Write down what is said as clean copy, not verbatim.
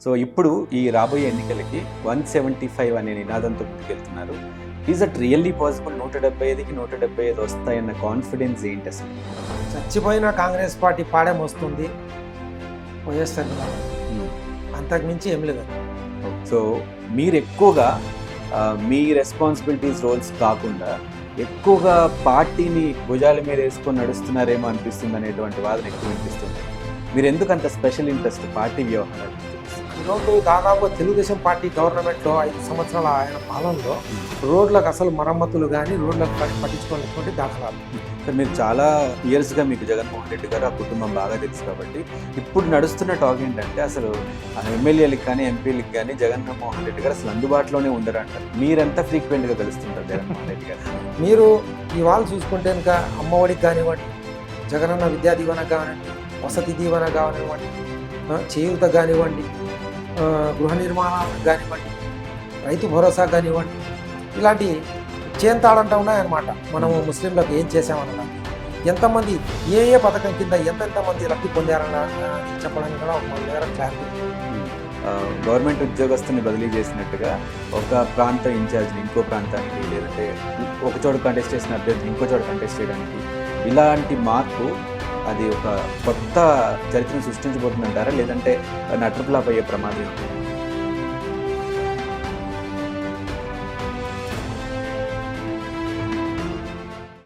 So ఇప్పుడు ఈ రాబోయే ఎన్నికలకి 175 అనే నినాదంతో ముందుకెళ్తున్నారు. ఈజ్ అట్ రియల్లీ పాసిబుల్ 175కి 175 వస్తాయన్న కాన్ఫిడెన్స్ ఏంటి అసలు? చచ్చిపోయిన కాంగ్రెస్ పార్టీ పాడేం వస్తుంది వైఎస్ఆర్ గారు. అంతకుమించి ఏం లేదు. సో మీరు ఎక్కువగా మీ రెస్పాన్సిబిలిటీస్ రోల్స్ కాకుండా ఎక్కువగా పార్టీని భుజాల మీద వేసుకొని నడుస్తున్నారేమో అనిపిస్తుంది అనేటువంటి వాదన ఎక్కువ వినిపిస్తుంది. మీరు ఎందుకు అంత స్పెషల్ ఇంట్రెస్ట్ పార్టీ వ్యవహారాలు? ఈరోజు దాదాపు తెలుగుదేశం పార్టీ గవర్నమెంట్లో 5 సంవత్సరాల ఆయన పాలనలో రోడ్లకు అసలు మరమ్మతులు కానీ రోడ్లకు పట్టించుకున్నటువంటి దాఖలాలు. సార్ మీరు చాలా ఇయర్స్గా మీకు జగన్మోహన్ రెడ్డి గారు ఆ కుటుంబం బాగా తెలుసు కాబట్టి ఇప్పుడు నడుస్తున్న టాక్ ఏంటంటే అసలు ఎమ్మెల్యేలకు కానీ ఎంపీలకు కానీ జగన్మోహన్ రెడ్డి గారు అసలు అందుబాటులోనే ఉండరు అంటారు. మీరెంత ఫ్రీక్వెంట్గా కలుస్తుంటారు జగన్మోహన్ రెడ్డి గారు? మీరు ఇవాళ చూసుకుంటే కనుక అమ్మఒడికి కానివ్వండి, జగనన్న విద్యా దీవెన కానివ్వండి, వసతి దీవెన కానివ్వండి, చేయూత కానివ్వండి, గృహ నిర్మాణాలకు కానివ్వండి, రైతు భరోసా కానివ్వండి, ఇలాంటి చేంతాడంటా ఉన్నాయన్నమాట. మనము ముస్లింలకు ఏం చేసామన్నమాట, ఎంతమంది ఏ పథకం కింద ఎంతమంది లబ్ధి పొందారన్న చెప్పడానికి కూడా ఒక దగ్గర క్లారిటీ. గవర్నమెంట్ ఉద్యోగస్తుని బదిలీ చేసినట్టుగా ఒక ప్రాంత ఇన్ఛార్జ్ని ఇంకో ప్రాంతానికి, లేదంటే ఒక చోట కంటెస్ట్ చేసిన అభ్యర్థిని ఇంకో చోట కంటెస్ట్ చేయడానికి, ఇలాంటి మార్పు అది ఒక కొత్త చరిత్రను సృష్టించబోతుందంటారా, లేదంటే నట్రప్లాప్ అయ్యే ప్రమాదం?